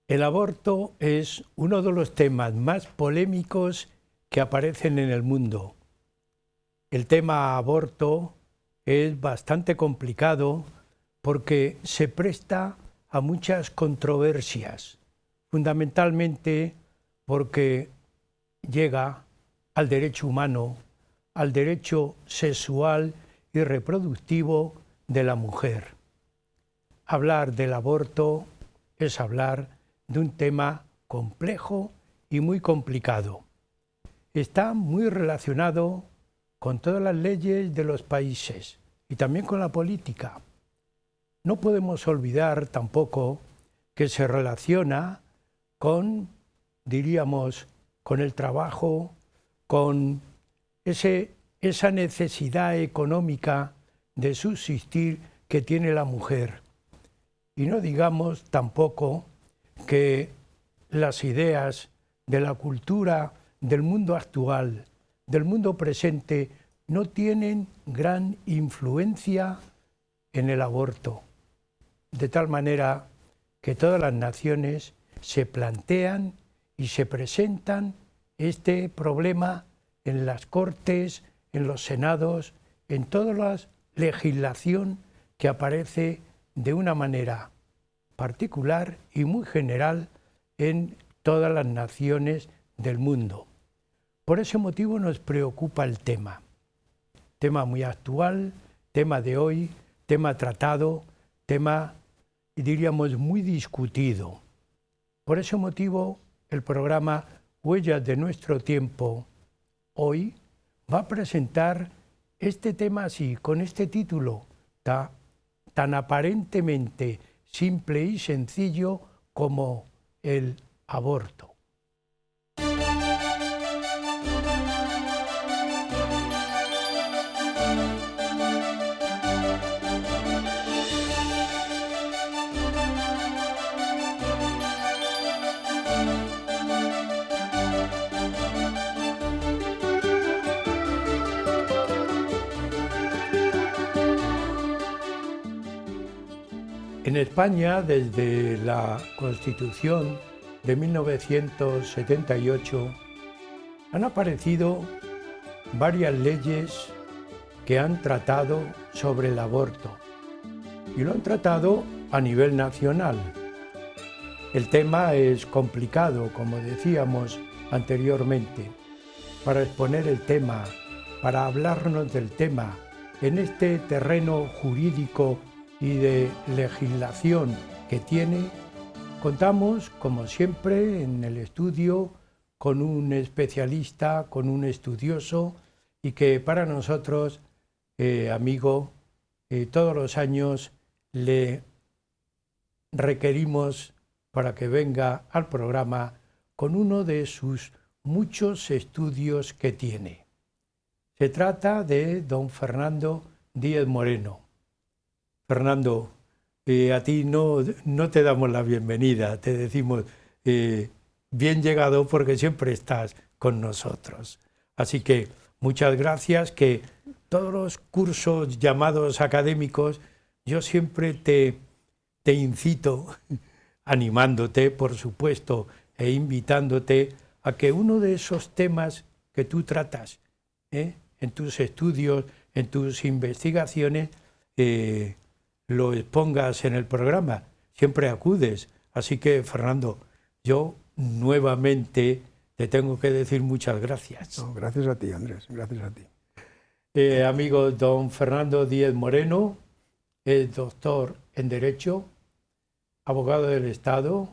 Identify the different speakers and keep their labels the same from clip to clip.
Speaker 1: El aborto es uno de los temas más polémicos que aparecen en el mundo. El tema aborto es bastante complicado porque se presta a muchas controversias, fundamentalmente porque llega al derecho humano, al derecho sexual y reproductivo de la mujer. Hablar del aborto es hablar de un tema complejo y muy complicado. Está muy relacionado con todas las leyes de los países y también con la política. No podemos olvidar tampoco que se relaciona con, diríamos, con el trabajo, con esa necesidad económica de subsistir que tiene la mujer. Y no digamos tampoco que las ideas de la cultura del mundo actual, del mundo presente, no tienen gran influencia en el aborto. De tal manera que todas las naciones se plantean y se presentan este problema en las cortes, en los senados, en toda la legislación que aparece de una manera particular y muy general en todas las naciones del mundo. Por ese motivo nos preocupa el tema muy actual, tema de hoy, tema tratado, tema, diríamos, muy discutido. Por ese motivo, el programa Huellas de nuestro tiempo hoy va a presentar este tema así, con este título tan aparentemente simple y sencillo como el aborto. En España, desde la Constitución de 1978, han aparecido varias leyes que han tratado sobre el aborto y lo han tratado a nivel nacional. El tema es complicado, como decíamos anteriormente. Para exponer el tema, para hablarnos del tema en este terreno jurídico y de legislación que tiene, contamos, como siempre, en el estudio con un especialista, con un estudioso y que para nosotros, amigo, todos los años le requerimos para que venga al programa con uno de sus muchos estudios que tiene. Se trata de don Fernando Díez Moreno. Fernando, a ti no te damos la bienvenida, te decimos bien llegado porque siempre estás con nosotros. Así que muchas gracias, que todos los cursos llamados académicos, yo siempre te incito, animándote, por supuesto, e invitándote a que uno de esos temas que tú tratas en tus estudios, en tus investigaciones, lo expongas en el programa, siempre acudes. Así que, Fernando, yo nuevamente te tengo que decir muchas gracias.
Speaker 2: No, gracias a ti, Andrés, gracias a ti.
Speaker 1: Amigo, don Fernando Díez Moreno es doctor en Derecho, abogado del Estado,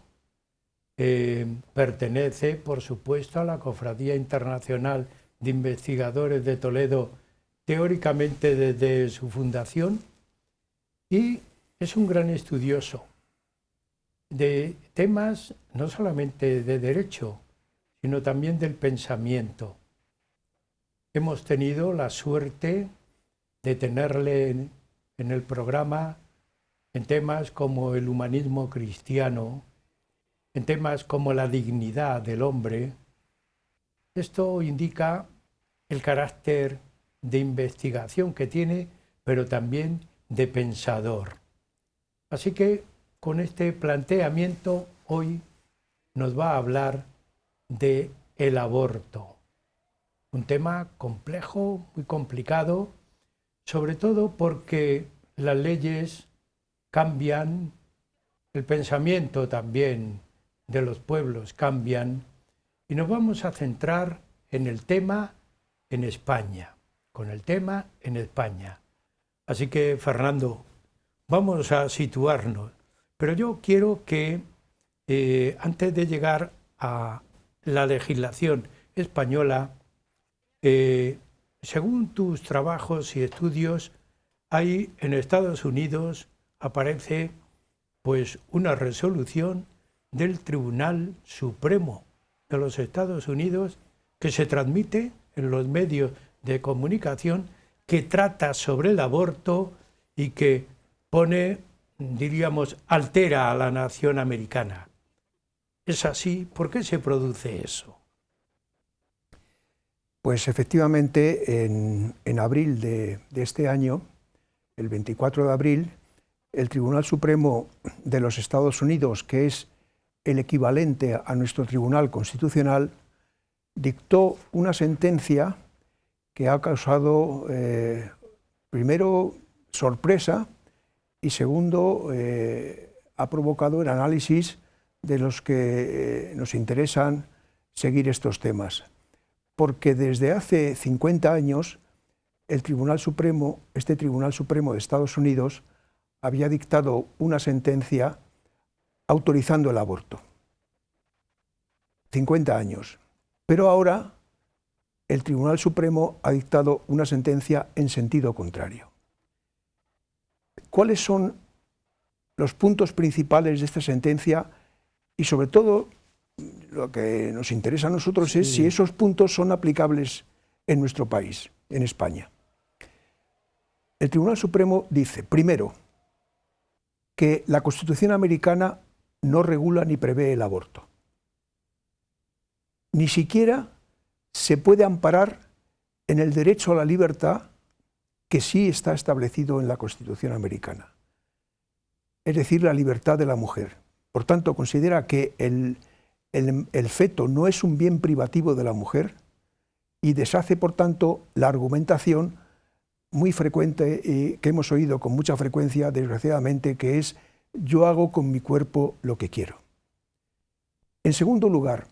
Speaker 1: pertenece, por supuesto, a la Cofradía Internacional de Investigadores de Toledo, teóricamente desde su fundación, y es un gran estudioso de temas no solamente de derecho, sino también del pensamiento. Hemos tenido la suerte de tenerle en el programa en temas como el humanismo cristiano, en temas como la dignidad del hombre. Esto indica el carácter de investigación que tiene, pero también de pensador. Así que con este planteamiento hoy nos va a hablar de el aborto. Un tema complejo, muy complicado, sobre todo porque las leyes cambian, el pensamiento también de los pueblos cambian, y nos vamos a centrar en el tema en España, con el tema en España. Así que, Fernando, vamos a situarnos, pero yo quiero que antes de llegar a la legislación española, según tus trabajos y estudios, hay en Estados Unidos aparece pues una resolución del Tribunal Supremo de los Estados Unidos que se transmite en los medios de comunicación, que trata sobre el aborto y que pone, diríamos, altera a la nación americana. ¿Es así? ¿Por qué se produce eso?
Speaker 2: Pues efectivamente, en abril de este año, el 24 de abril, el Tribunal Supremo de los Estados Unidos, que es el equivalente a nuestro Tribunal Constitucional, dictó una sentencia que ha causado, primero, sorpresa y segundo, ha provocado el análisis de los que nos interesan seguir estos temas. Porque desde hace 50 años, el Tribunal Supremo, este Tribunal Supremo de Estados Unidos, había dictado una sentencia autorizando el aborto. 50 años. Pero ahora el Tribunal Supremo ha dictado una sentencia en sentido contrario. ¿Cuáles son los puntos principales de esta sentencia? Y sobre todo, lo que nos interesa a nosotros es si esos puntos son aplicables en nuestro país, en España. El Tribunal Supremo dice, primero, que la Constitución americana no regula ni prevé el aborto. Ni siquiera se puede amparar en el derecho a la libertad que sí está establecido en la Constitución americana, es decir, la libertad de la mujer. Por tanto, considera que el feto no es un bien privativo de la mujer y deshace, por tanto, la argumentación muy frecuente y que hemos oído con mucha frecuencia, desgraciadamente, que es yo hago con mi cuerpo lo que quiero. En segundo lugar,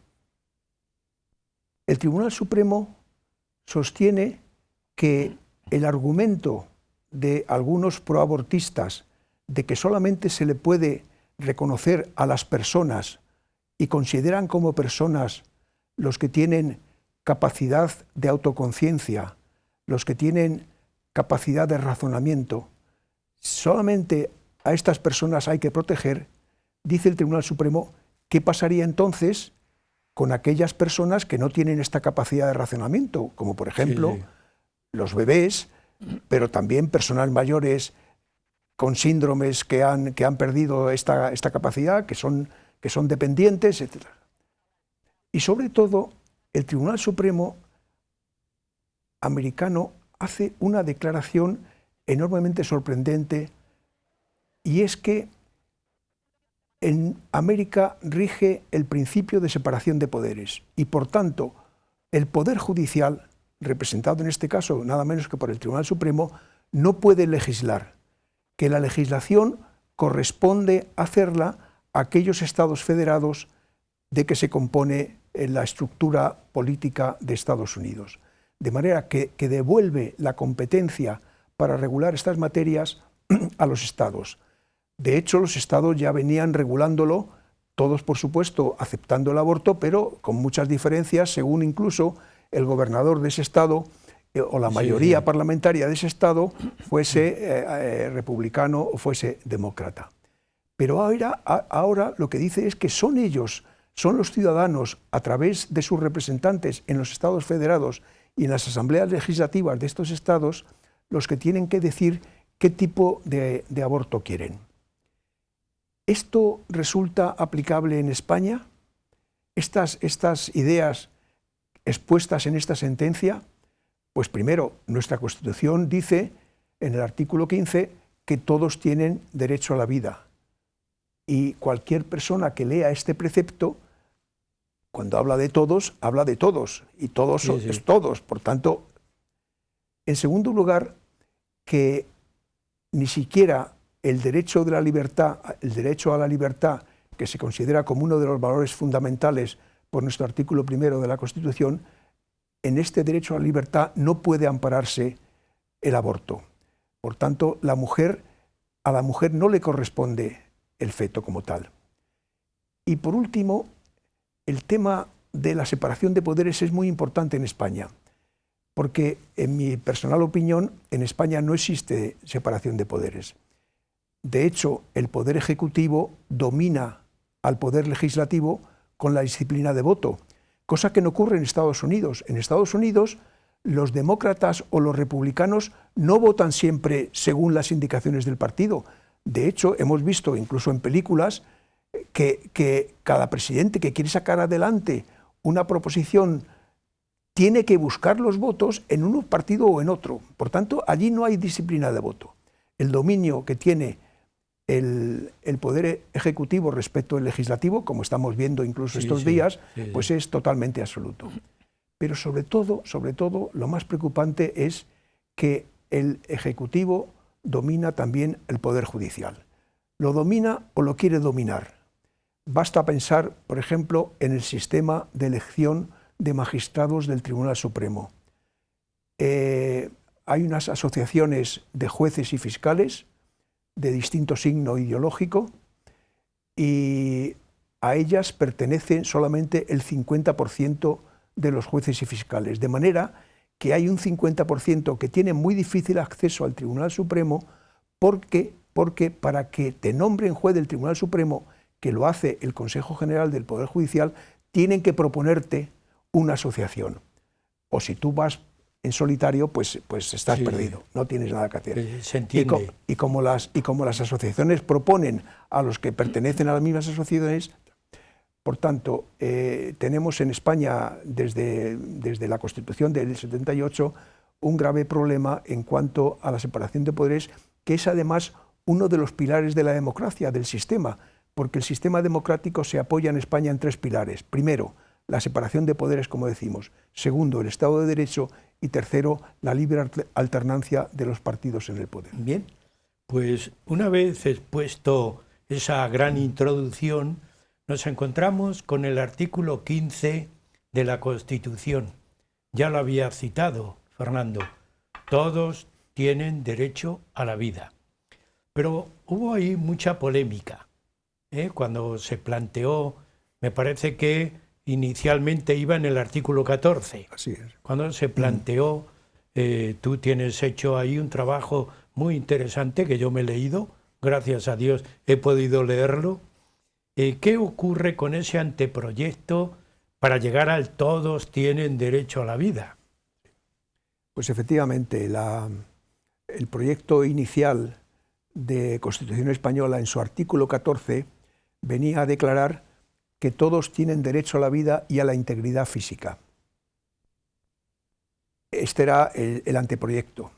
Speaker 2: el Tribunal Supremo sostiene que el argumento de algunos proabortistas de que solamente se le puede reconocer a las personas y consideran como personas los que tienen capacidad de autoconciencia, los que tienen capacidad de razonamiento, solamente a estas personas hay que proteger, dice el Tribunal Supremo, ¿qué pasaría entonces con aquellas personas que no tienen esta capacidad de razonamiento? Como por ejemplo los bebés, pero también personas mayores con síndromes que han perdido esta capacidad, que son dependientes, etc. Y sobre todo, el Tribunal Supremo americano hace una declaración enormemente sorprendente, y es que en América rige el principio de separación de poderes y, por tanto, el Poder Judicial, representado en este caso nada menos que por el Tribunal Supremo, no puede legislar, que la legislación corresponde hacerla a aquellos estados federados de que se compone la estructura política de Estados Unidos. De manera que devuelve la competencia para regular estas materias a los estados. De hecho, los estados ya venían regulándolo, todos por supuesto aceptando el aborto, pero con muchas diferencias según incluso el gobernador de ese estado o la mayoría parlamentaria de ese estado fuese republicano o fuese demócrata. Pero ahora lo que dice es que son ellos, son los ciudadanos, a través de sus representantes en los estados federados y en las asambleas legislativas de estos estados, los que tienen que decir qué tipo de aborto quieren. ¿Esto resulta aplicable en España? Estas ideas expuestas en esta sentencia, pues primero, nuestra Constitución dice en el artículo 15 que todos tienen derecho a la vida. Y cualquier persona que lea este precepto cuando habla de todos, y todos
Speaker 1: Sí.
Speaker 2: es todos. Por tanto, en segundo lugar, que ni siquiera el derecho a la libertad, que se considera como uno de los valores fundamentales por nuestro artículo 1 de la Constitución, en este derecho a la libertad no puede ampararse el aborto. Por tanto, a la mujer no le corresponde el feto como tal. Y por último, el tema de la separación de poderes es muy importante en España, porque en mi personal opinión, en España no existe separación de poderes. De hecho, el poder ejecutivo domina al poder legislativo con la disciplina de voto, cosa que no ocurre en Estados Unidos. En Estados Unidos, los demócratas o los republicanos no votan siempre según las indicaciones del partido. De hecho, hemos visto incluso en películas que cada presidente que quiere sacar adelante una proposición tiene que buscar los votos en un partido o en otro. Por tanto, allí no hay disciplina de voto. El dominio que tiene el poder ejecutivo respecto al legislativo, como estamos viendo incluso estos días, pues es totalmente absoluto. Pero sobre todo, lo más preocupante es que el ejecutivo domina también el poder judicial. Lo domina o lo quiere dominar. Basta pensar, por ejemplo, en el sistema de elección de magistrados del Tribunal Supremo. Hay unas asociaciones de jueces y fiscales de distinto signo ideológico y a ellas pertenecen solamente el 50% de los jueces y fiscales, de manera que hay un 50% que tiene muy difícil acceso al Tribunal Supremo porque para que te nombren juez del Tribunal Supremo, que lo hace el Consejo General del Poder Judicial, tienen que proponerte una asociación. O si tú vas en solitario, pues estás perdido, no tienes nada que hacer.
Speaker 1: Se entiende.
Speaker 2: Y como las asociaciones proponen a los que pertenecen a las mismas asociaciones, por tanto, tenemos en España, desde la Constitución del 78, un grave problema en cuanto a la separación de poderes, que es además uno de los pilares de la democracia, del sistema, porque el sistema democrático se apoya en España en 3 pilares. Primero, la separación de poderes, como decimos. Segundo, el Estado de Derecho. Y tercero, la libre alternancia de los partidos en el poder.
Speaker 1: Bien, pues una vez expuesto esa gran introducción, nos encontramos con el artículo 15 de la Constitución. Ya lo había citado Fernando. Todos tienen derecho a la vida. Pero hubo ahí mucha polémica. Cuando se planteó, me parece que inicialmente iba en el artículo 14.
Speaker 2: Así es.
Speaker 1: Cuando se planteó, tú tienes hecho ahí un trabajo muy interesante que yo me he leído, gracias a Dios he podido leerlo. ¿Qué ocurre con ese anteproyecto para llegar al todos tienen derecho a la vida?
Speaker 2: Pues efectivamente, el proyecto inicial de Constitución Española, en su artículo 14, venía a declarar que todos tienen derecho a la vida y a la integridad física. Este era el anteproyecto.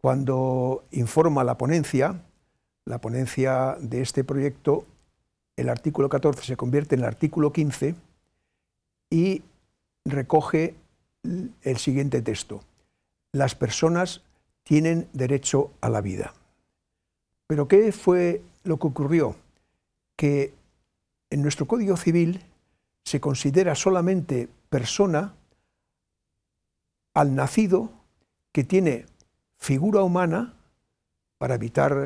Speaker 2: Cuando informa la ponencia de este proyecto, el artículo 14 se convierte en el artículo 15 y recoge el siguiente texto: las personas tienen derecho a la vida. Pero ¿qué fue lo que ocurrió? Que en nuestro Código Civil se considera solamente persona al nacido que tiene figura humana para evitar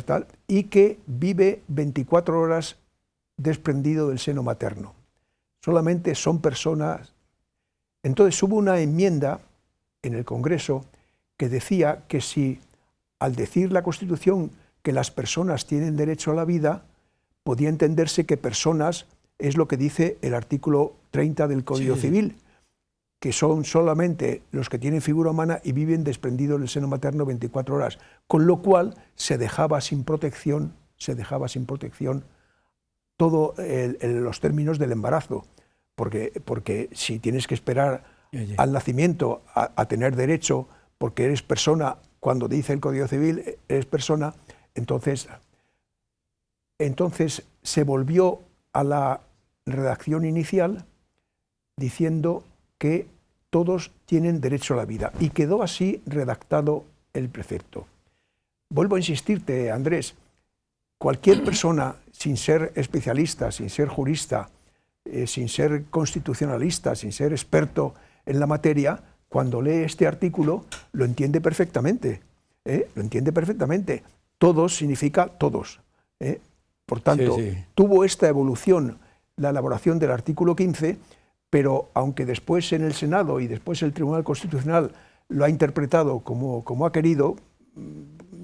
Speaker 2: tal, y que vive 24 horas desprendido del seno materno. Solamente son personas. Entonces hubo una enmienda en el Congreso que decía que si, al decir la Constitución que las personas tienen derecho a la vida, podía entenderse que personas es lo que dice el artículo 30 del Código Civil, que son solamente los que tienen figura humana y viven desprendidos del seno materno 24 horas, con lo cual se dejaba sin protección todos los términos del embarazo, porque si tienes que esperar al nacimiento a tener derecho, porque eres persona, cuando dice el Código Civil, eres persona, entonces se volvió a la redacción inicial diciendo que todos tienen derecho a la vida, y quedó así redactado el precepto. Vuelvo a insistirte, Andrés, cualquier persona, sin ser especialista, sin ser jurista, sin ser constitucionalista, sin ser experto en la materia, cuando lee este artículo lo entiende perfectamente. Lo entiende perfectamente. Todos significa todos. Por tanto, tuvo esta evolución la elaboración del artículo 15, pero aunque después en el Senado y después el Tribunal Constitucional lo ha interpretado como ha querido,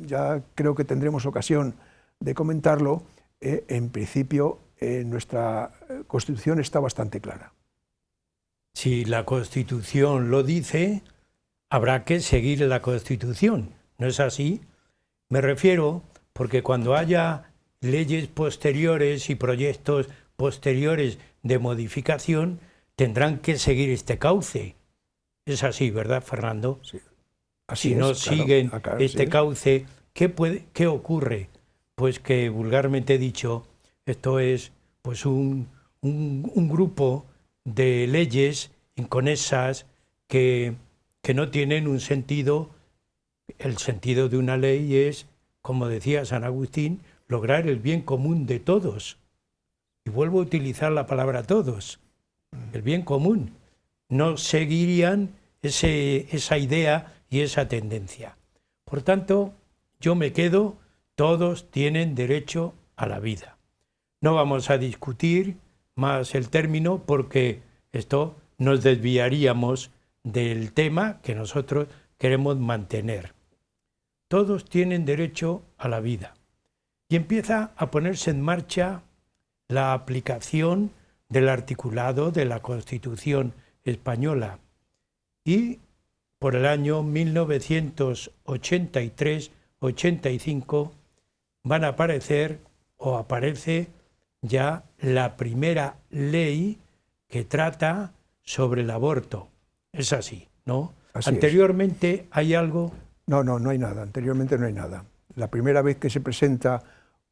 Speaker 2: ya creo que tendremos ocasión de comentarlo, en principio nuestra Constitución está bastante clara.
Speaker 1: Si la Constitución lo dice, habrá que seguir la Constitución, ¿no es así? Me refiero porque cuando haya leyes posteriores y proyectos posteriores de modificación, tendrán que seguir este cauce. Es así, ¿verdad, Fernando?
Speaker 2: Sí. Así
Speaker 1: si
Speaker 2: es,
Speaker 1: no siguen este
Speaker 2: sí.
Speaker 1: cauce, ¿qué ocurre? Pues que vulgarmente dicho, esto es pues un grupo de leyes inconexas que no tienen un sentido. El sentido de una ley es, como decía San Agustín, lograr el bien común de todos. Y vuelvo a utilizar la palabra todos, el bien común. No seguirían esa idea y esa tendencia. Por tanto, yo me quedo, todos tienen derecho a la vida. No vamos a discutir más el término porque esto nos desviaríamos del tema que nosotros queremos mantener. Todos tienen derecho a la vida. Y empieza a ponerse en marcha la aplicación del articulado de la Constitución española. Y por el año 1983-85 van a aparecer, o aparece ya la primera ley que trata sobre el aborto. Es así, ¿no?
Speaker 2: Así
Speaker 1: Anteriormente hay algo.
Speaker 2: No hay nada, anteriormente no hay nada. La primera vez que se presenta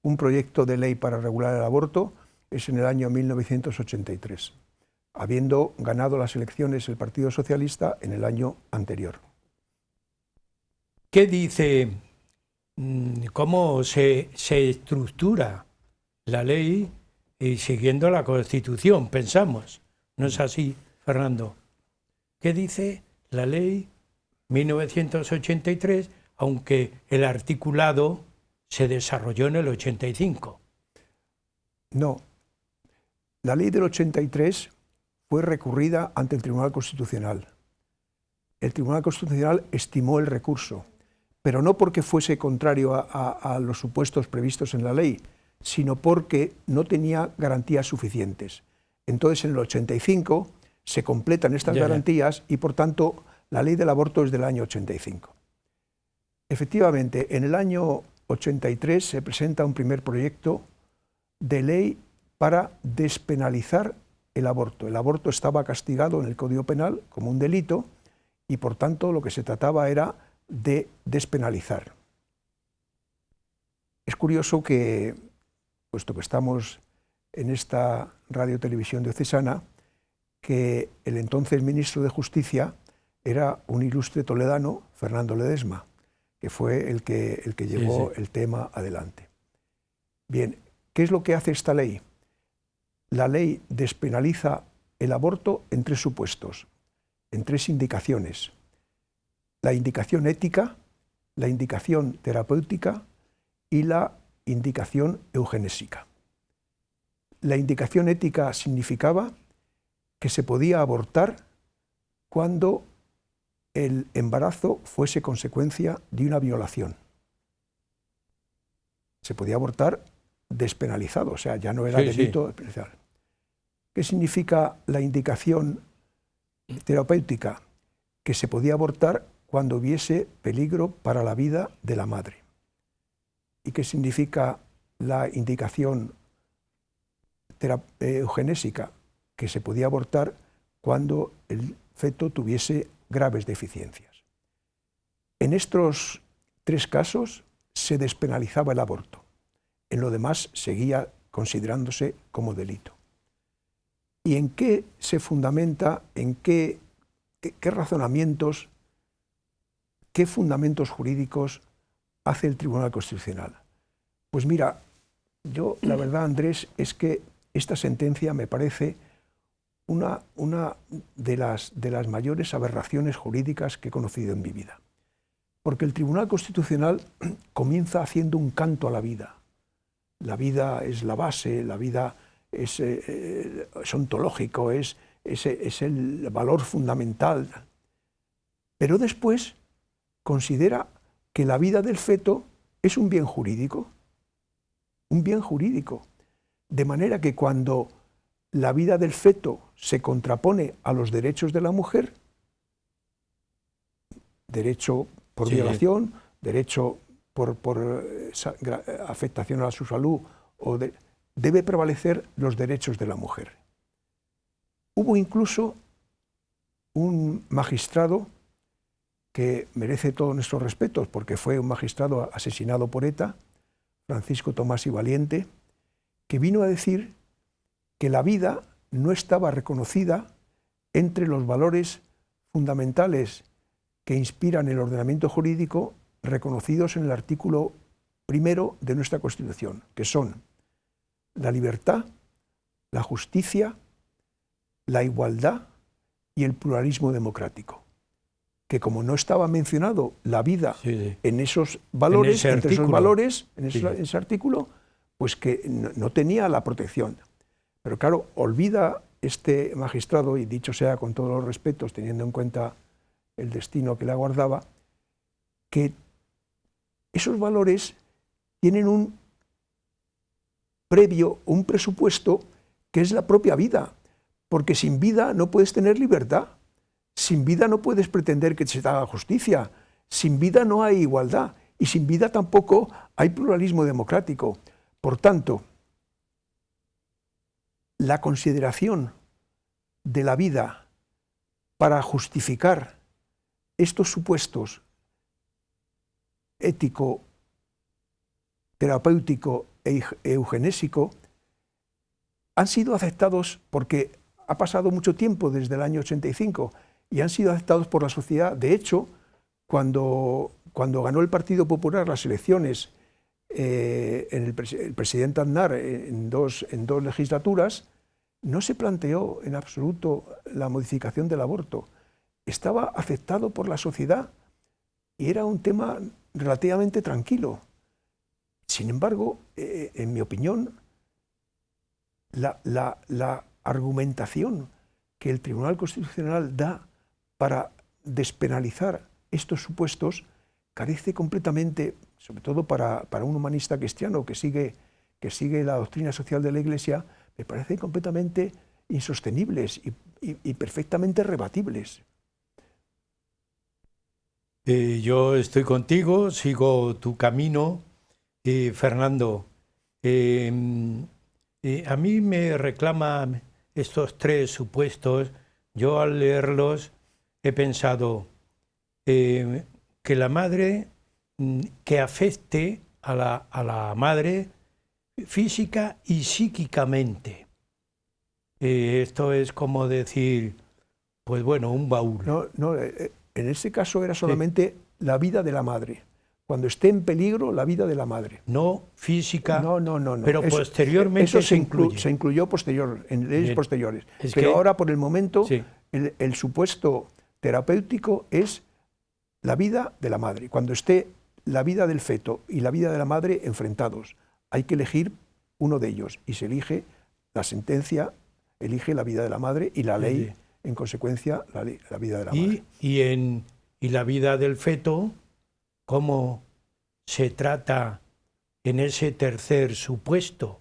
Speaker 2: un proyecto de ley para regular el aborto es en el año 1983, habiendo ganado las elecciones el Partido Socialista en el año anterior.
Speaker 1: ¿Qué dice, cómo se estructura la ley y siguiendo la Constitución, pensamos? ¿No es así, Fernando? ¿Qué dice la ley 1983, aunque el articulado se desarrolló en el 85?
Speaker 2: No. La ley del 83 fue recurrida ante el Tribunal Constitucional. El Tribunal Constitucional estimó el recurso, pero no porque fuese contrario a los supuestos previstos en la ley, sino porque no tenía garantías suficientes. Entonces, en el 85 se completan estas garantías y, por tanto, la ley del aborto es del año 85. Efectivamente, en el año 83 se presenta un primer proyecto de ley para despenalizar el aborto. El aborto estaba castigado en el Código Penal como un delito y, por tanto, lo que se trataba era de despenalizar. Es curioso que, puesto que estamos en esta radio-televisión diocesana, que el entonces ministro de Justicia era un ilustre toledano, Fernando Ledesma, que fue el que llevó el tema adelante. Bien, ¿qué es lo que hace esta ley? La ley despenaliza el aborto en tres supuestos, en tres indicaciones: la indicación ética, la indicación terapéutica y la indicación eugenésica. La indicación ética significaba que se podía abortar cuando el embarazo fuese consecuencia de una violación. Se podía abortar despenalizado, o sea, ya no era delito especial. ¿Qué significa la indicación terapéutica? Que se podía abortar cuando hubiese peligro para la vida de la madre. ¿Y qué significa la indicación eugenésica? Que se podía abortar cuando el feto tuviese graves deficiencias. En estos tres casos se despenalizaba el aborto. En lo demás seguía considerándose como delito. y en qué se fundamenta, en qué razonamientos, qué fundamentos jurídicos hace el Tribunal Constitucional. Pues mira, yo la verdad, Andrés, es que esta sentencia me parece una de las mayores aberraciones jurídicas que he conocido en mi vida. Porque el Tribunal Constitucional comienza haciendo un canto a la vida. La vida es la base, la vida es ontológico, es el valor fundamental. Pero después considera que la vida del feto es un bien jurídico. Un bien jurídico. De manera que cuando la vida del feto se contrapone a los derechos de la mujer, derecho por violación, derecho por afectación a su salud, debe prevalecer los derechos de la mujer. Hubo incluso un magistrado que merece todos nuestros respetos, porque fue un magistrado asesinado por ETA, Francisco Tomás y Valiente, que vino a decir que la vida no estaba reconocida entre los valores fundamentales que inspiran el ordenamiento jurídico reconocidos en el artículo 1 de nuestra Constitución, que son la libertad, la justicia, la igualdad y el pluralismo democrático. Que como no estaba mencionado la vida en esos valores, en ese artículo, pues que no tenía la protección. Pero claro, olvida este magistrado, y dicho sea con todos los respetos, teniendo en cuenta el destino que le aguardaba, que esos valores tienen un presupuesto que es la propia vida, porque sin vida no puedes tener libertad, sin vida no puedes pretender que se te haga justicia, sin vida no hay igualdad y sin vida tampoco hay pluralismo democrático. Por tanto, la consideración de la vida para justificar estos supuestos ético, terapéutico e eugenésico han sido aceptados porque ha pasado mucho tiempo desde el año 85 y han sido aceptados por la sociedad. De hecho, cuando ganó el Partido Popular las elecciones, el presidente Aznar en dos legislaturas, no se planteó en absoluto la modificación del aborto. Estaba aceptado por la sociedad y era un tema relativamente tranquilo. Sin embargo, en mi opinión, la argumentación que el Tribunal Constitucional da para despenalizar estos supuestos carece completamente, sobre todo para un humanista cristiano que sigue la doctrina social de la Iglesia, me parece completamente insostenibles y perfectamente rebatibles.
Speaker 1: Yo estoy contigo, sigo tu camino. Fernando, a mí me reclaman estos tres supuestos. Yo al leerlos he pensado que la madre, que afecte a la madre física y psíquicamente. Esto es como decir, pues bueno, un baúl.
Speaker 2: No, en ese caso era solamente la vida de la madre. Cuando esté en peligro, la vida de la madre.
Speaker 1: No física,
Speaker 2: no.
Speaker 1: Pero eso, posteriormente
Speaker 2: eso se incluyó en leyes posteriores. Pero ahora, por el momento, el supuesto terapéutico es la vida de la madre. Cuando esté la vida del feto y la vida de la madre enfrentados, hay que elegir uno de ellos y se elige, la sentencia elige la vida de la madre y la ley, en consecuencia, la vida de la madre.
Speaker 1: Y la vida del feto, ¿cómo se trata en ese tercer supuesto?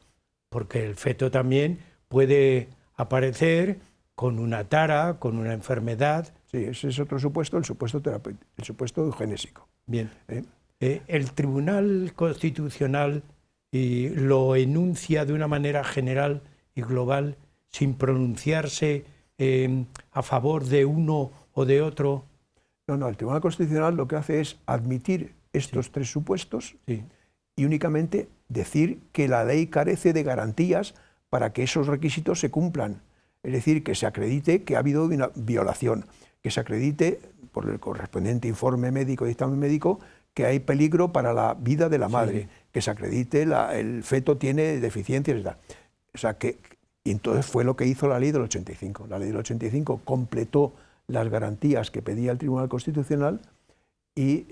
Speaker 1: Porque el feto también puede aparecer con una tara, con una enfermedad.
Speaker 2: Sí, ese es otro supuesto, el supuesto terapéutico, el supuesto eugenésico.
Speaker 1: Bien. El Tribunal Constitucional lo enuncia de una manera general y global, sin pronunciarse a favor de uno o de otro.
Speaker 2: No, el Tribunal Constitucional lo que hace es admitir estos tres supuestos y únicamente decir que la ley carece de garantías para que esos requisitos se cumplan. Es decir, que se acredite que ha habido una violación, que se acredite por el correspondiente informe médico, dictamen médico, que hay peligro para la vida de la madre, que se acredite el feto tiene deficiencias y tal. O sea, y entonces fue lo que hizo la ley del 85. La ley del 85 completó las garantías que pedía el Tribunal Constitucional y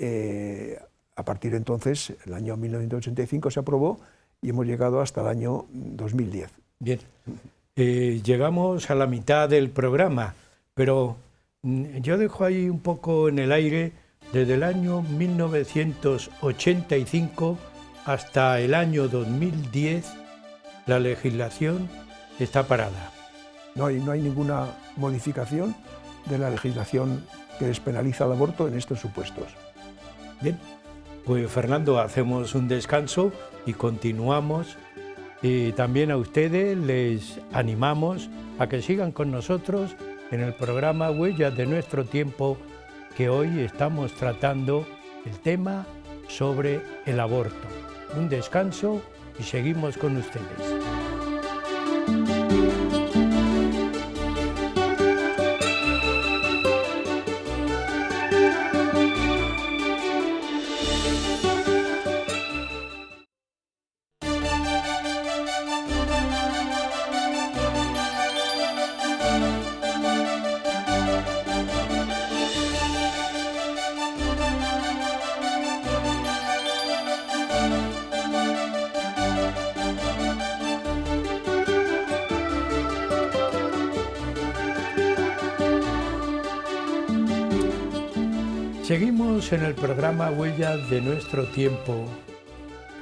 Speaker 2: a partir de entonces, el año 1985 se aprobó y hemos llegado hasta el año 2010.
Speaker 1: Bien, llegamos a la mitad del programa, pero yo dejo ahí un poco en el aire, desde el año 1985 hasta el año 2010, la legislación está parada.
Speaker 2: No hay ninguna modificación de la legislación que despenaliza el aborto en estos supuestos.
Speaker 1: Bien, pues Fernando, hacemos un descanso y continuamos. Y también a ustedes les animamos a que sigan con nosotros en el programa Huellas de Nuestro Tiempo, que hoy estamos tratando el tema sobre el aborto. Un descanso y seguimos con ustedes. Seguimos en el programa Huellas de Nuestro Tiempo,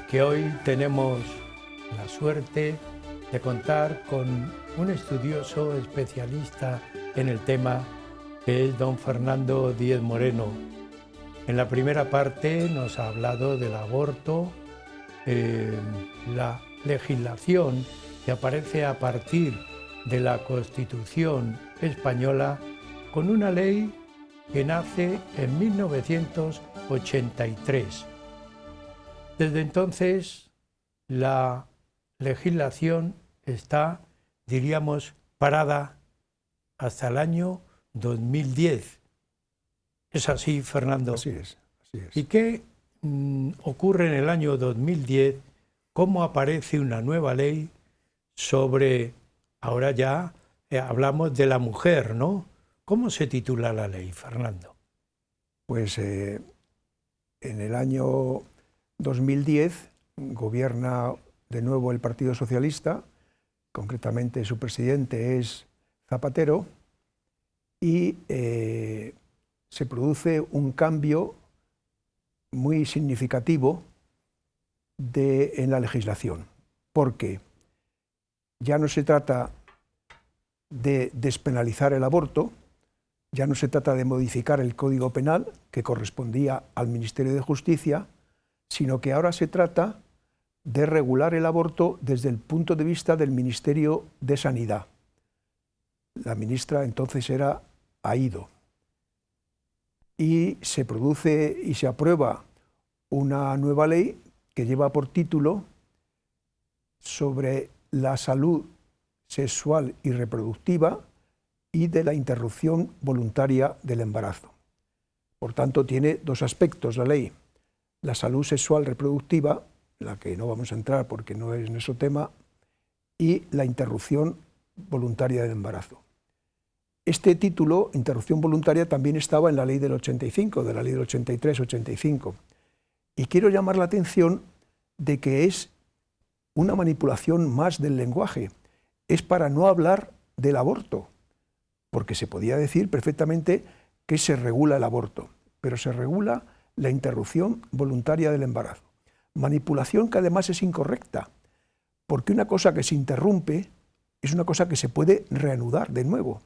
Speaker 1: que hoy tenemos la suerte de contar con un estudioso especialista en el tema, que es don Fernando Díez Moreno. En la primera parte nos ha hablado del aborto, la legislación que aparece a partir de la Constitución española, con una ley que nace en 1983. Desde entonces, la legislación está, diríamos, parada hasta el año 2010. ¿Es así, Fernando?
Speaker 2: Así es, así es.
Speaker 1: ¿Y qué ocurre en el año 2010? ¿Cómo aparece una nueva ley sobre, ahora ya hablamos de la mujer, ¿no? ¿Cómo se titula la ley, Fernando?
Speaker 2: Pues en el año 2010 gobierna de nuevo el Partido Socialista, concretamente su presidente es Zapatero, y se produce un cambio muy significativo en la legislación, porque ya no se trata de despenalizar el aborto, ya no se trata de modificar el Código Penal, que correspondía al Ministerio de Justicia, sino que ahora se trata de regular el aborto desde el punto de vista del Ministerio de Sanidad. La ministra entonces era Aído. Y se produce y se aprueba una nueva ley que lleva por título sobre la salud sexual y reproductiva y de la interrupción voluntaria del embarazo. Por tanto, tiene dos aspectos la ley: la salud sexual reproductiva, en la que no vamos a entrar porque no es nuestro tema, y la interrupción voluntaria del embarazo. Este título, interrupción voluntaria, también estaba en la ley del 85, de la ley del 83-85. Y quiero llamar la atención de que es una manipulación más del lenguaje. Es para no hablar del aborto, porque se podía decir perfectamente que se regula el aborto, pero se regula la interrupción voluntaria del embarazo. Manipulación que además es incorrecta, porque una cosa que se interrumpe es una cosa que se puede reanudar de nuevo.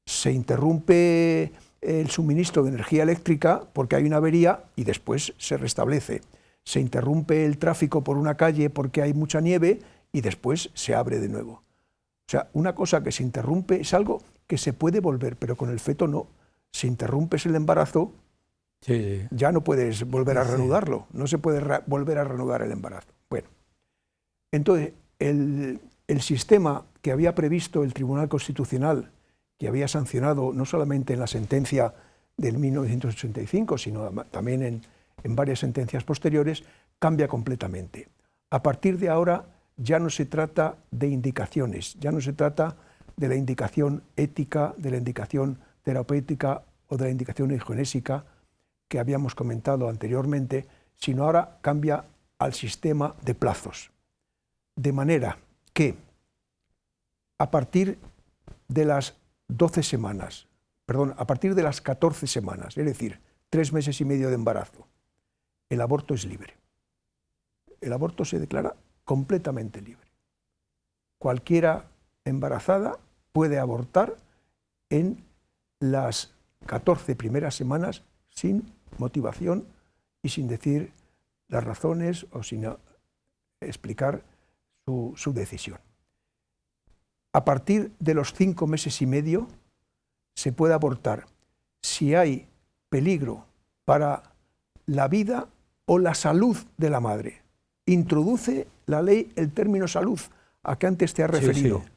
Speaker 2: Se interrumpe el suministro de energía eléctrica porque hay una avería y después se restablece. Se interrumpe el tráfico por una calle porque hay mucha nieve y después se abre de nuevo. O sea, una cosa que se interrumpe es algo que se puede volver, pero con el feto no. Si interrumpes el embarazo,
Speaker 1: sí,
Speaker 2: ya no puedes volver a reanudarlo. No se puede volver a reanudar el embarazo. Bueno, entonces, el el sistema que había previsto el Tribunal Constitucional, que había sancionado no solamente en la sentencia del 1985, sino también en varias sentencias posteriores, cambia completamente. A partir de ahora ya no se trata de indicaciones, ya no se trata de la indicación ética, de la indicación terapéutica o de la indicación eugenésica que habíamos comentado anteriormente, sino ahora cambia al sistema de plazos. De manera que a partir de las 12 semanas, perdón, a partir de las 14 semanas, es decir, 3 meses y medio de embarazo, el aborto es libre. El aborto se declara completamente libre. Cualquiera embarazada puede abortar en las 14 primeras semanas sin motivación y sin decir las razones o sin explicar su decisión. A partir de los 5 meses y medio se puede abortar si hay peligro para la vida o la salud de la madre. Introduce la ley el término salud, a que antes te has referido.
Speaker 1: Sí, sí.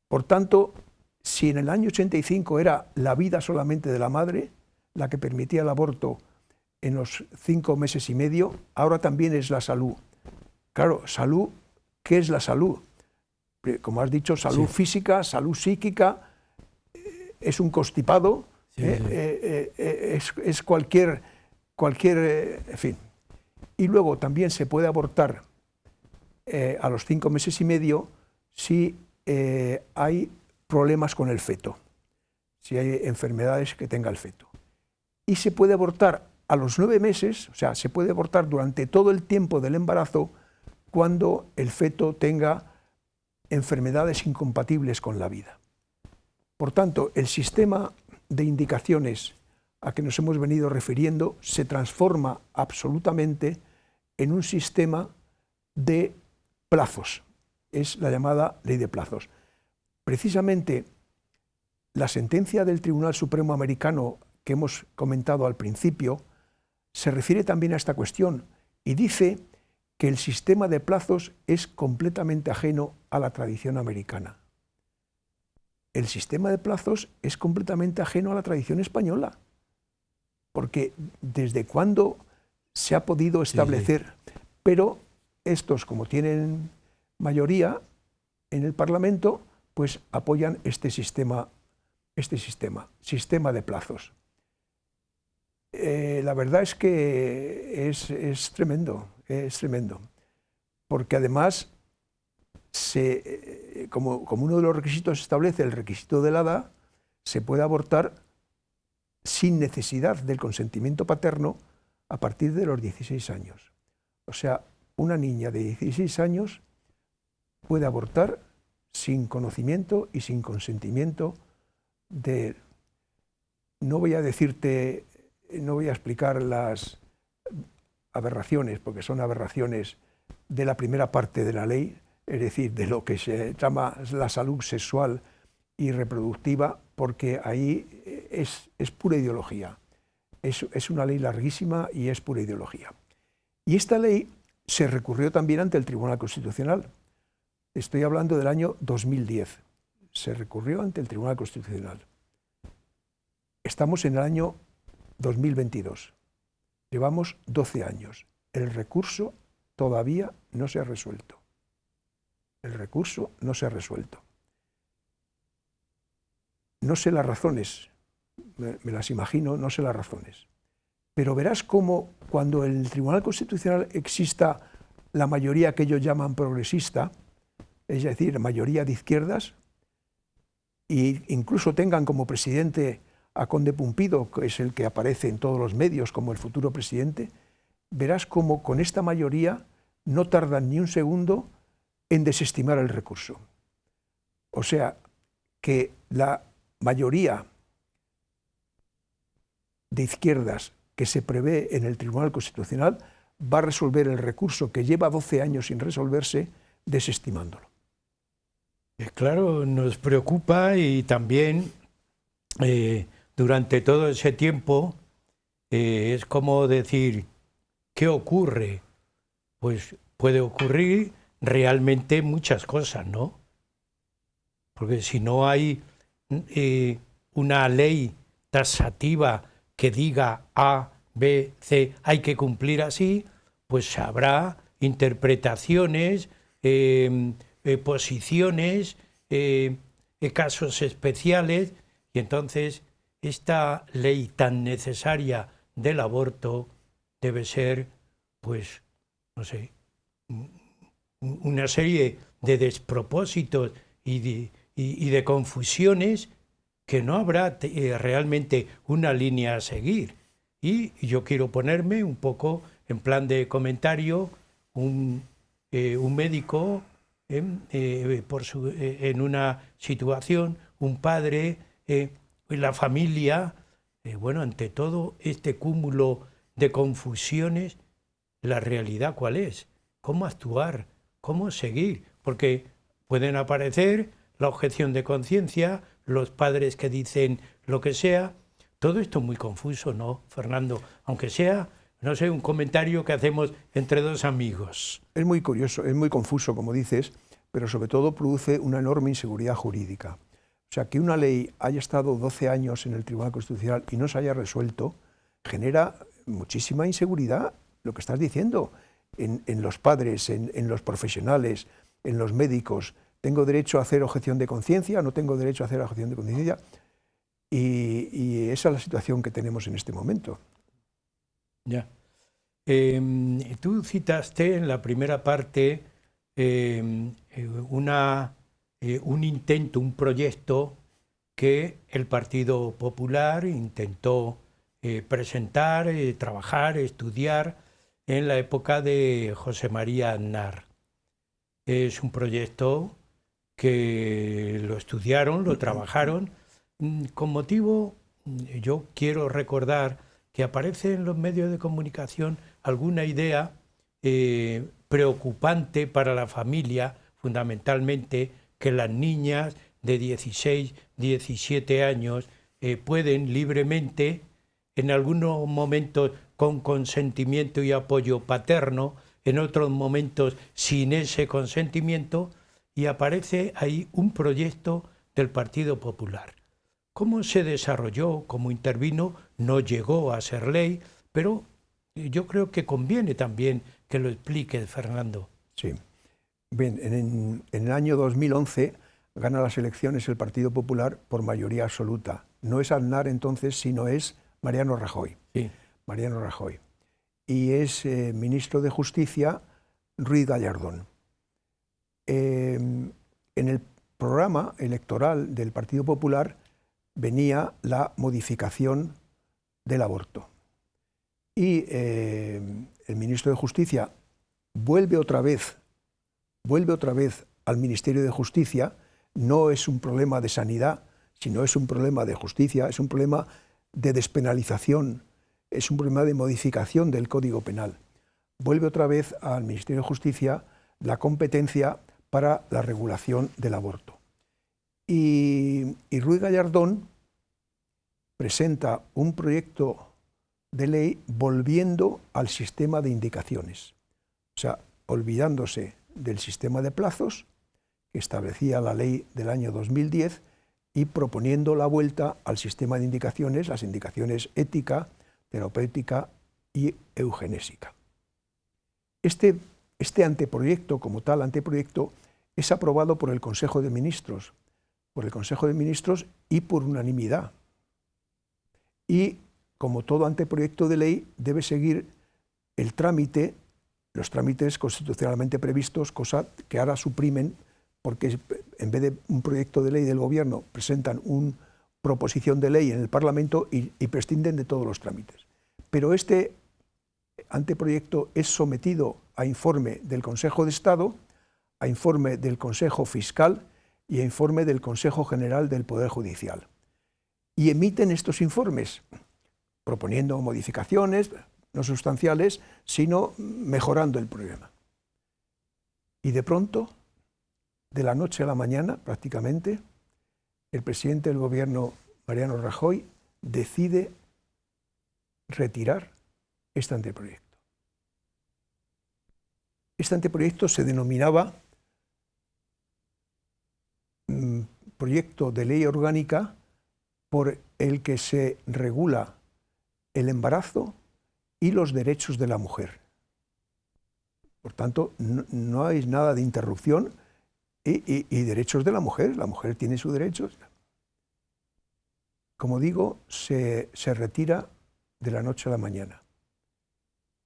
Speaker 2: Por tanto, si en el año 85 era la vida solamente de la madre la que permitía el aborto en los 5 meses y medio, ahora también es la salud. Claro, salud, ¿qué es la salud? Como has dicho, salud física, salud psíquica, es un constipado, es cualquier, en fin. Y luego también se puede abortar a los 5 meses y medio si hay problemas con el feto, si hay enfermedades que tenga el feto. Y se puede abortar a los 9 meses, o sea, se puede abortar durante todo el tiempo del embarazo cuando el feto tenga enfermedades incompatibles con la vida. Por tanto, el sistema de indicaciones a que nos hemos venido refiriendo se transforma absolutamente en un sistema de plazos. Es la llamada ley de plazos. Precisamente la sentencia del Tribunal Supremo americano que hemos comentado al principio se refiere también a esta cuestión y dice que el sistema de plazos es completamente ajeno a la tradición americana. El sistema de plazos es completamente ajeno a la tradición española, porque desde cuándo se ha podido establecer, pero estos, como tienen mayoría en el Parlamento, pues apoyan este sistema de plazos. La verdad es que es tremendo, porque además, como uno de los requisitos establece el requisito de la edad, se puede abortar sin necesidad del consentimiento paterno a partir de los 16 años. O sea, una niña de 16 años puede abortar sin conocimiento y sin consentimiento de... No voy a explicar las aberraciones, porque son aberraciones de la primera parte de la ley, es decir, de lo que se llama la salud sexual y reproductiva, porque ahí es pura ideología. Es una ley larguísima y es pura ideología. Y esta ley se recurrió también ante el Tribunal Constitucional. Estoy hablando del año 2010. Se recurrió ante el Tribunal Constitucional. Estamos en el año 2022. Llevamos 12 años. El recurso todavía no se ha resuelto. El recurso no se ha resuelto. No sé las razones, me las imagino, no sé las razones. Pero verás cómo cuando en el Tribunal Constitucional exista la mayoría que ellos llaman progresista, es decir, mayoría de izquierdas, e incluso tengan como presidente a Conde Pumpido, que es el que aparece en todos los medios como el futuro presidente, verás cómo con esta mayoría no tardan ni un segundo en desestimar el recurso. O sea, que la mayoría de izquierdas que se prevé en el Tribunal Constitucional va a resolver el recurso que lleva 12 años sin resolverse, desestimándolo.
Speaker 1: Claro, nos preocupa y también durante todo ese tiempo es como decir, ¿qué ocurre? Pues puede ocurrir realmente muchas cosas, ¿no? Porque si no hay una ley taxativa que diga A, B, C, hay que cumplir así, pues habrá interpretaciones, posiciones, casos especiales, y entonces esta ley tan necesaria del aborto debe ser, pues, no sé, una serie de despropósitos y de confusiones que no habrá realmente una línea a seguir. Y yo quiero ponerme un poco en plan de comentario, un médico en una situación, un padre, la familia, bueno, ante todo este cúmulo de confusiones, la realidad cuál es, cómo actuar, cómo seguir, porque pueden aparecer la objeción de conciencia, los padres que dicen lo que sea, todo esto es muy confuso, ¿no, Fernando? Aunque sea, no sé, un comentario que hacemos entre dos amigos.
Speaker 2: Es muy curioso, es muy confuso, como dices, pero sobre todo produce una enorme inseguridad jurídica. O sea, que una ley haya estado 12 años en el Tribunal Constitucional y no se haya resuelto, genera muchísima inseguridad, lo que estás diciendo, en los padres, en los profesionales, en los médicos. ¿Tengo derecho a hacer objeción de conciencia? ¿No tengo derecho a hacer objeción de conciencia? Y esa es la situación que tenemos en este momento.
Speaker 1: Ya. Tú citaste en la primera parte un intento, un proyecto que el Partido Popular intentó presentar, trabajar, estudiar en la época de José María Aznar. Es un proyecto que lo estudiaron, lo trabajaron, con motivo, yo quiero recordar que aparece en los medios de comunicación alguna idea preocupante para la familia, fundamentalmente, que las niñas de 16, 17 años pueden libremente, en algunos momentos con consentimiento y apoyo paterno, en otros momentos sin ese consentimiento, y aparece ahí un proyecto del Partido Popular. ¿Cómo se desarrolló, cómo intervino? No llegó a ser ley, pero yo creo que conviene también que lo explique, Fernando.
Speaker 2: Sí. Bien, en el año 2011 gana las elecciones el Partido Popular por mayoría absoluta. No es Aznar entonces, sino es Mariano Rajoy.
Speaker 1: Sí.
Speaker 2: Mariano Rajoy. Y es ministro de Justicia Ruiz Gallardón. En el programa electoral del Partido Popular venía la modificación del aborto. Y el ministro de Justicia vuelve otra vez al Ministerio de Justicia. No es un problema de sanidad, sino es un problema de justicia, es un problema de despenalización, es un problema de modificación del Código Penal. Vuelve otra vez al Ministerio de Justicia la competencia para la regulación del aborto. Y Ruiz Gallardón presenta un proyecto de ley volviendo al sistema de indicaciones, o sea, olvidándose del sistema de plazos que establecía la ley del año 2010 y proponiendo la vuelta al sistema de indicaciones, las indicaciones ética, terapéutica y eugenésica. Este anteproyecto, como tal anteproyecto, es aprobado por el Consejo de Ministros, y por unanimidad. Y, como todo anteproyecto de ley, debe seguir el trámite, los trámites constitucionalmente previstos, cosa que ahora suprimen, porque en vez de un proyecto de ley del Gobierno, presentan una proposición de ley en el Parlamento y prescinden de todos los trámites. Pero este anteproyecto es sometido a informe del Consejo de Estado, a informe del Consejo Fiscal y a informe del Consejo General del Poder Judicial. Y emiten estos informes proponiendo modificaciones, no sustanciales, sino mejorando el problema. Y de pronto, de la noche a la mañana, prácticamente, el presidente del Gobierno, Mariano Rajoy, decide retirar este anteproyecto. Este anteproyecto se denominaba Proyecto de Ley Orgánica por el que se regula el embarazo y los derechos de la mujer. Por tanto, no hay nada de interrupción y derechos de la mujer tiene sus derechos. Como digo, se retira de la noche a la mañana.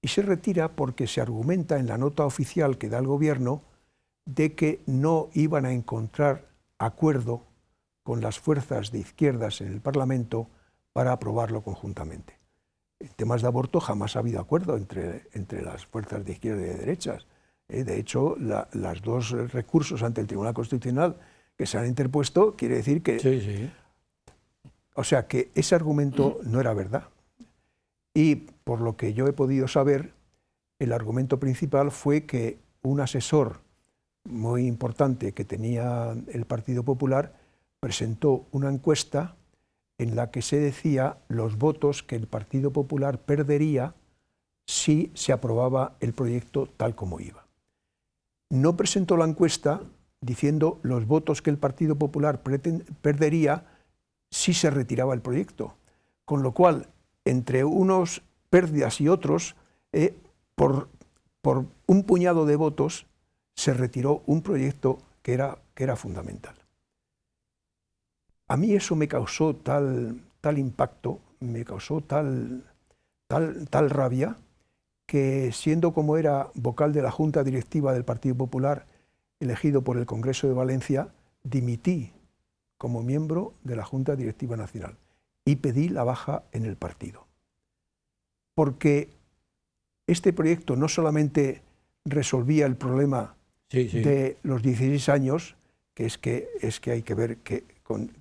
Speaker 2: Y se retira porque se argumenta en la nota oficial que da el gobierno de que no iban a encontrar acuerdo con las fuerzas de izquierdas en el Parlamento para aprobarlo conjuntamente. En temas de aborto jamás ha habido acuerdo entre las fuerzas de izquierda y de derechas. De hecho, los dos recursos ante el Tribunal Constitucional que se han interpuesto quiere decir que...
Speaker 1: Sí, sí.
Speaker 2: O sea, que ese argumento no era verdad. Y por lo que yo he podido saber, el argumento principal fue que un asesor muy importante que tenía el Partido Popular presentó una encuesta en la que se decía los votos que el Partido Popular perdería si se aprobaba el proyecto tal como iba. No presentó la encuesta diciendo los votos que el Partido Popular perdería si se retiraba el proyecto, con lo cual, entre unos pérdidas y otros, por un puñado de votos se retiró un proyecto que era fundamental. A mí eso me causó tal impacto, me causó tal rabia, que siendo como era vocal de la Junta Directiva del Partido Popular, elegido por el Congreso de Valencia, dimití como miembro de la Junta Directiva Nacional y pedí la baja en el partido. Porque este proyecto no solamente resolvía el problema de los 16 años, que es que hay que ver que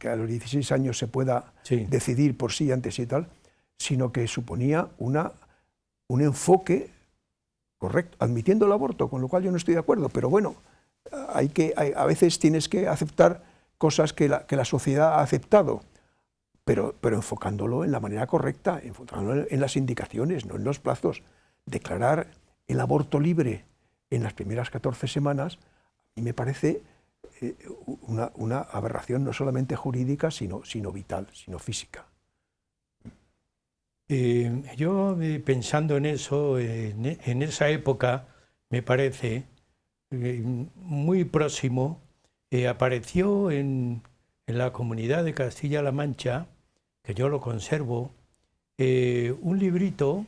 Speaker 2: a los 16 años se pueda decidir por sí antes y tal, sino que suponía un enfoque correcto, admitiendo el aborto, con lo cual yo no estoy de acuerdo, pero bueno, a veces tienes que aceptar cosas que la sociedad ha aceptado, pero enfocándolo en la manera correcta, enfocándolo en las indicaciones, no en los plazos. Declarar el aborto libre en las primeras 14 semanas, a mí me parece una aberración no solamente jurídica, sino vital, sino física.
Speaker 1: Yo pensando en eso, en esa época, me parece muy próximo, apareció en la Comunidad de Castilla-La Mancha, que yo lo conservo, un librito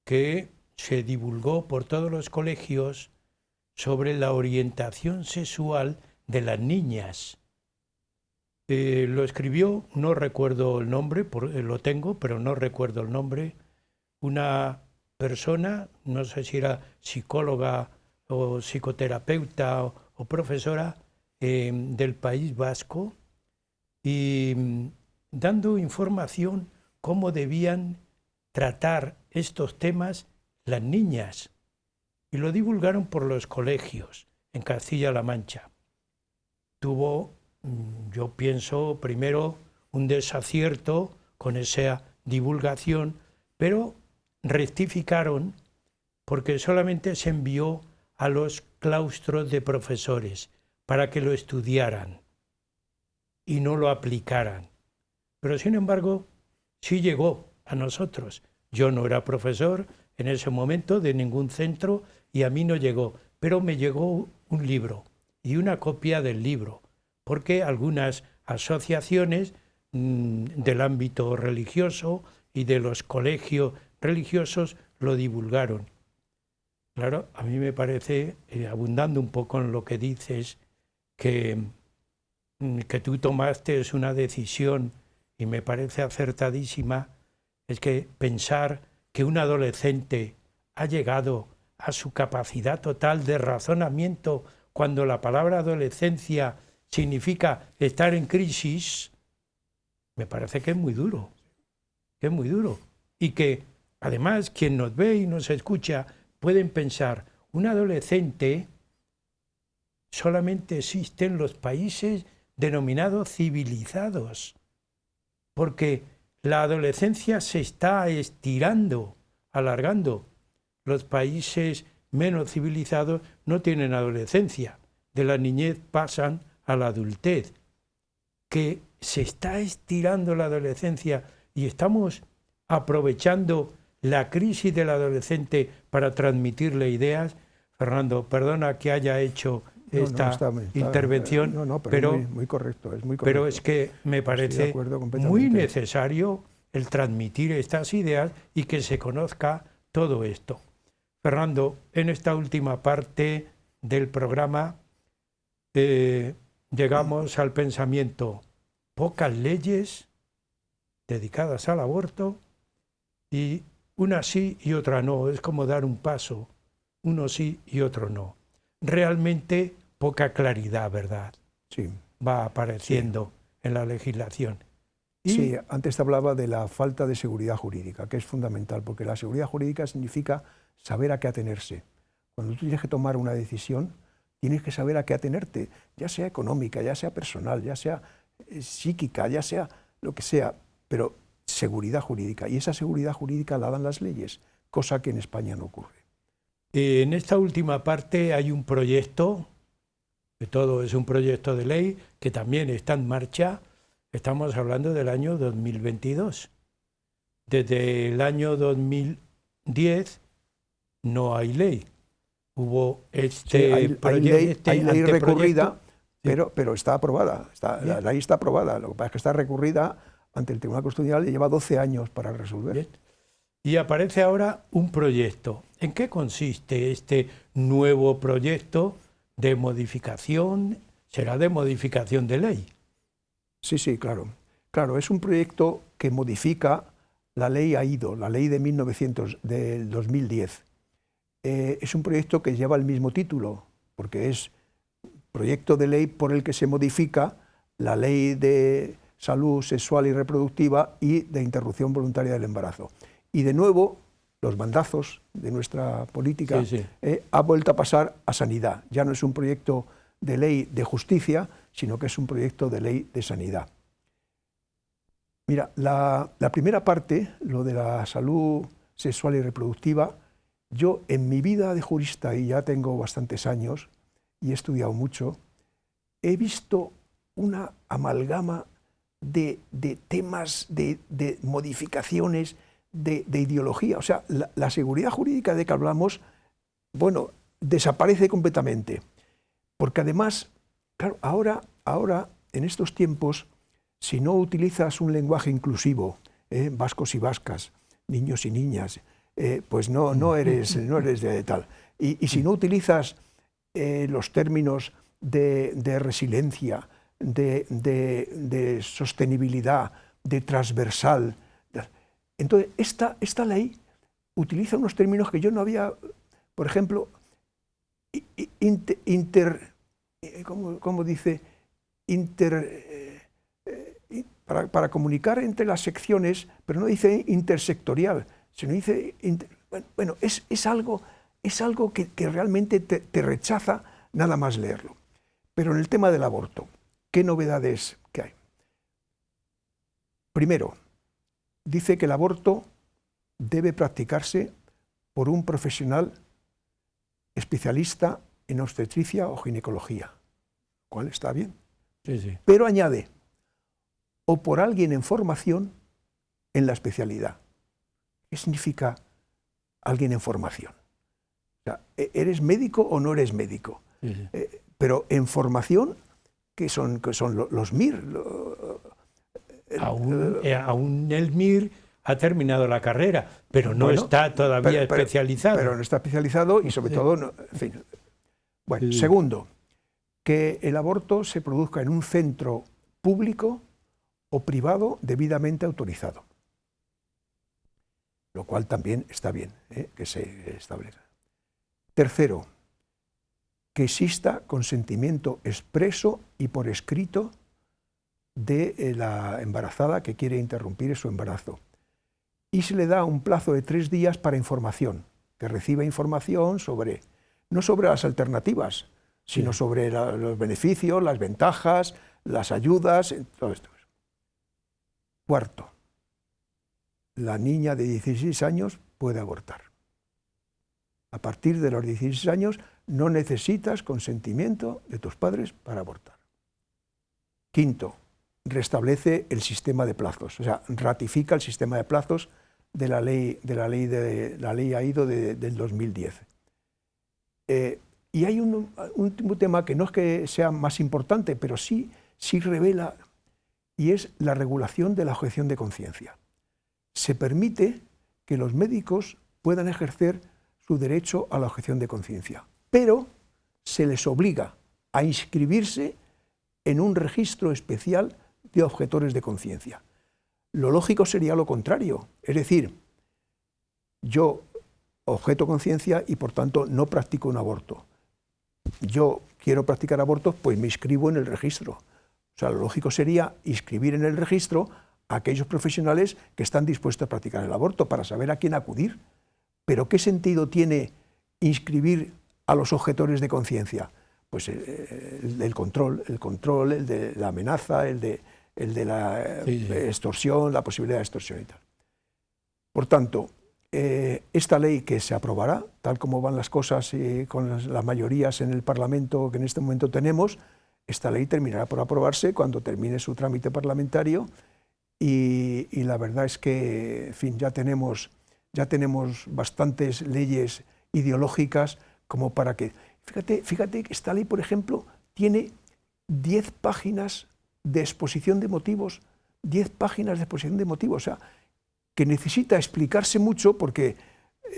Speaker 1: que se divulgó por todos los colegios sobre la orientación sexual de las niñas. Lo escribió, no recuerdo el nombre, lo tengo, pero no recuerdo el nombre, una persona, no sé si era psicóloga o psicoterapeuta o profesora del País Vasco, y dando información cómo debían tratar estos temas las niñas, y lo divulgaron por los colegios en Castilla-La Mancha. Tuvo, yo pienso, primero un desacierto con esa divulgación, pero rectificaron porque solamente se envió a los claustros de profesores para que lo estudiaran y no lo aplicaran. Pero sin embargo, sí llegó a nosotros. Yo no era profesor en ese momento de ningún centro y a mí no llegó, pero me llegó un libro y una copia del libro, porque algunas asociaciones del ámbito religioso y de los colegios religiosos lo divulgaron. Claro, a mí me parece, abundando un poco en lo que dices, que tú tomaste una decisión y me parece acertadísima, es que pensar que un adolescente ha llegado a su capacidad total de razonamiento cuando la palabra adolescencia significa estar en crisis, me parece que es muy duro, y que además quien nos ve y nos escucha pueden pensar, un adolescente solamente existe en los países denominados civilizados, porque la adolescencia se está estirando, alargando. Los países menos civilizados no tienen adolescencia. De la niñez pasan a la adultez. Que se está estirando la adolescencia y estamos aprovechando la crisis del adolescente para transmitirle ideas. Fernando, perdona que haya hecho esta intervención,
Speaker 2: pero muy correcto, es muy correcto.
Speaker 1: Pero es que me parece muy necesario el transmitir estas ideas y que se conozca todo esto. Fernando, en esta última parte del programa llegamos al pensamiento: pocas leyes dedicadas al aborto y una sí y otra no. Es como dar un paso, uno sí y otro no. Realmente poca claridad, ¿verdad?
Speaker 2: Sí.
Speaker 1: Va apareciendo en la legislación.
Speaker 2: Y sí, antes te hablaba de la falta de seguridad jurídica, que es fundamental, porque la seguridad jurídica significa saber a qué atenerse. Cuando tú tienes que tomar una decisión, tienes que saber a qué atenerte, ya sea económica, ya sea personal, ya sea psíquica, ya sea lo que sea, pero seguridad jurídica. Y esa seguridad jurídica la dan las leyes, cosa que en España no ocurre.
Speaker 1: En esta última parte hay un proyecto, que todo es un proyecto de ley, que también está en marcha. Estamos hablando del año 2022. Desde el año 2010 no hay ley. Hubo
Speaker 2: hay ley recurrida, pero está aprobada. La ley está aprobada. Lo que pasa es que está recurrida ante el Tribunal Constitucional y lleva 12 años para resolver.
Speaker 1: Bien. Y aparece ahora un proyecto. ¿En qué consiste este nuevo proyecto de modificación? ¿Será de modificación de ley?
Speaker 2: Sí, claro. Claro, es un proyecto que modifica la ley AIDO, la ley de 2010. Es un proyecto que lleva el mismo título, porque es proyecto de ley por el que se modifica la ley de salud sexual y reproductiva y de interrupción voluntaria del embarazo. Y de nuevo, los bandazos de nuestra política ha vuelto a pasar a sanidad. Ya no es un proyecto de ley de justicia, sino que es un proyecto de ley de sanidad. Mira, la primera parte, lo de la salud sexual y reproductiva, yo en mi vida de jurista, y ya tengo bastantes años, y he estudiado mucho, he visto una amalgama de temas, de modificaciones, de ideología. O sea, la seguridad jurídica de que hablamos, bueno, desaparece completamente. Porque además, claro, ahora en estos tiempos, si no utilizas un lenguaje inclusivo, vascos y vascas, niños y niñas, pues no eres de tal. Y si no utilizas los términos de resiliencia, de sostenibilidad, de transversal, entonces esta ley utiliza unos términos que yo no había, por ejemplo, ¿cómo dice? Para comunicar entre las secciones, pero no dice intersectorial, sino dice... Bueno, es algo que realmente te rechaza nada más leerlo. Pero en el tema del aborto, ¿qué novedades que hay? Primero, dice que el aborto debe practicarse por un profesional especialista en obstetricia o ginecología, lo cual está bien.
Speaker 1: Sí.
Speaker 2: Pero añade, o por alguien en formación en la especialidad. ¿Qué significa alguien en formación? O sea, ¿eres médico o no eres médico?
Speaker 1: Sí.
Speaker 2: Pero en formación, ¿qué son los MIR?
Speaker 1: Aún el MIR ha terminado la carrera, pero no está todavía especializado.
Speaker 2: Pero no está especializado y sobre todo, no, en fin. Bueno, segundo, que el aborto se produzca en un centro público o privado debidamente autorizado. Lo cual también está bien, que se establezca. Tercero, que exista consentimiento expreso y por escrito de la embarazada que quiere interrumpir su embarazo. Y se le da un plazo de 3 días para información, que reciba información sobre, no sobre las alternativas, sino sobre los beneficios, las ventajas, las ayudas, todo esto. Cuarto, la niña de 16 años puede abortar. A partir de los 16 años no necesitas consentimiento de tus padres para abortar. Quinto, restablece el sistema de plazos, o sea, ratifica el sistema de plazos de la ley AIDO del 2010. Y hay un último tema que no es que sea más importante, pero sí revela, y es la regulación de la objeción de conciencia. Se permite que los médicos puedan ejercer su derecho a la objeción de conciencia, pero se les obliga a inscribirse en un registro especial de objetores de conciencia. Lo lógico sería lo contrario, es decir, yo objeto conciencia y por tanto no practico un aborto. Yo quiero practicar abortos, pues me inscribo en el registro. O sea, lo lógico sería inscribir en el registro a aquellos profesionales que están dispuestos a practicar el aborto para saber a quién acudir. Pero ¿qué sentido tiene inscribir a los objetores de conciencia? Pues el control, el de la amenaza, el de la extorsión, la posibilidad de extorsión y tal. Por tanto, esta ley que se aprobará, tal como van las cosas con las mayorías en el Parlamento que en este momento tenemos, esta ley terminará por aprobarse cuando termine su trámite parlamentario y la verdad es que, en fin, ya tenemos bastantes leyes ideológicas como para que... Fíjate que esta ley, por ejemplo, tiene 10 páginas de exposición de motivos, 10 páginas de exposición de motivos, o sea, que necesita explicarse mucho porque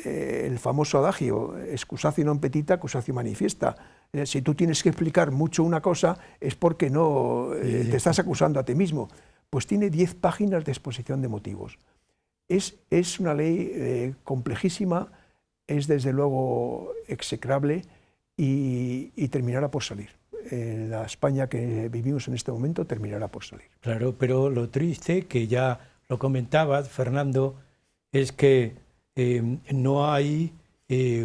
Speaker 2: el famoso adagio, excusatio non petita, accusatio manifiesta. Si tú tienes que explicar mucho una cosa es porque no te estás acusando a ti mismo. Pues tiene 10 páginas de exposición de motivos. Es una ley complejísima, es desde luego execrable y terminará por salir. La España que vivimos en este momento terminará por salir.
Speaker 1: Claro, pero lo triste, que ya lo comentabas, Fernando, es que no hay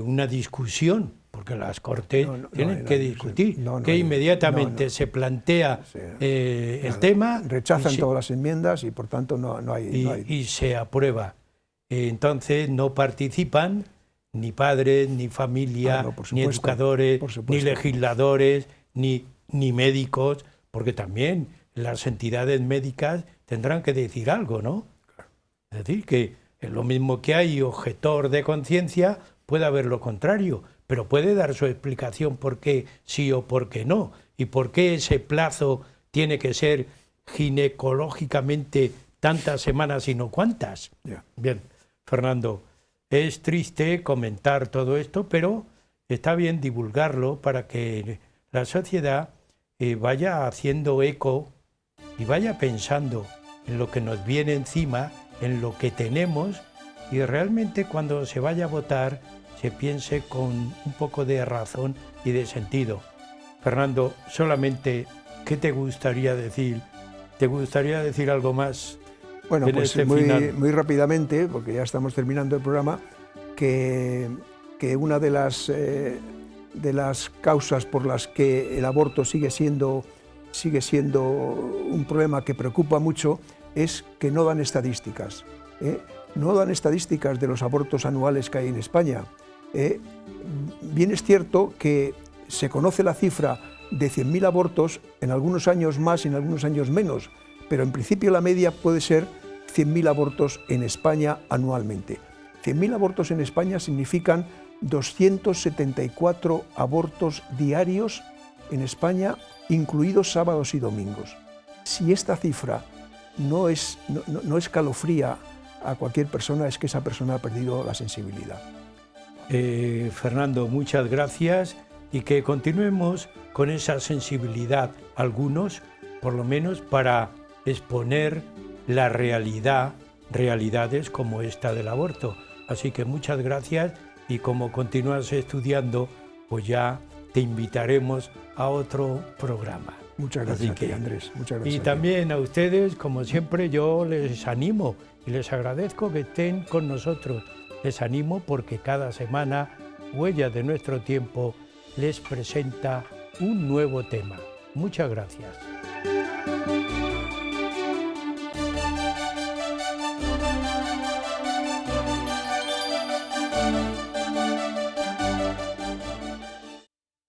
Speaker 1: una discusión, porque las Cortes tienen que discutir, que inmediatamente se plantea el tema.
Speaker 2: Rechazan todas las enmiendas y por tanto no hay...
Speaker 1: Y se aprueba. Entonces no participan ni padres, ni familia, ni educadores, ni legisladores, ni médicos, porque también las entidades médicas tendrán que decir algo, ¿no? Es decir, que es lo mismo que hay objetor de conciencia, puede haber lo contrario, pero puede dar su explicación por qué sí o por qué no, y por qué ese plazo tiene que ser ginecológicamente tantas semanas y no cuántas. Bien, Fernando, es triste comentar todo esto, pero está bien divulgarlo para que la sociedad vaya haciendo eco y vaya pensando en lo que nos viene encima, en lo que tenemos, y realmente cuando se vaya a votar se piense con un poco de razón y de sentido. Fernando, solamente, ¿qué te gustaría decir? ¿Te gustaría decir algo más?
Speaker 2: Bueno, pues muy rápidamente, porque ya estamos terminando el programa, que una de las causas por las que el aborto sigue siendo un problema que preocupa mucho es que no dan estadísticas. No dan estadísticas de los abortos anuales que hay en España. Bien es cierto que se conoce la cifra de 100.000 abortos, en algunos años más y en algunos años menos, pero en principio la media puede ser 100.000 abortos en España anualmente. 100.000 abortos en España significan 274 abortos diarios en España, incluidos sábados y domingos. Si esta cifra no escalofría a cualquier persona, es que esa persona ha perdido la sensibilidad.
Speaker 1: Fernando, muchas gracias y que continuemos con esa sensibilidad, algunos, por lo menos para exponer la realidades como esta del aborto. Así que muchas gracias y como continúas estudiando, pues ya te invitaremos a otro programa.
Speaker 2: Muchas gracias a ti, Andrés. Muchas gracias.
Speaker 1: Y también a ustedes, como siempre, yo les animo y les agradezco que estén con nosotros. Les animo porque cada semana Huellas de Nuestro Tiempo les presenta un nuevo tema. Muchas gracias.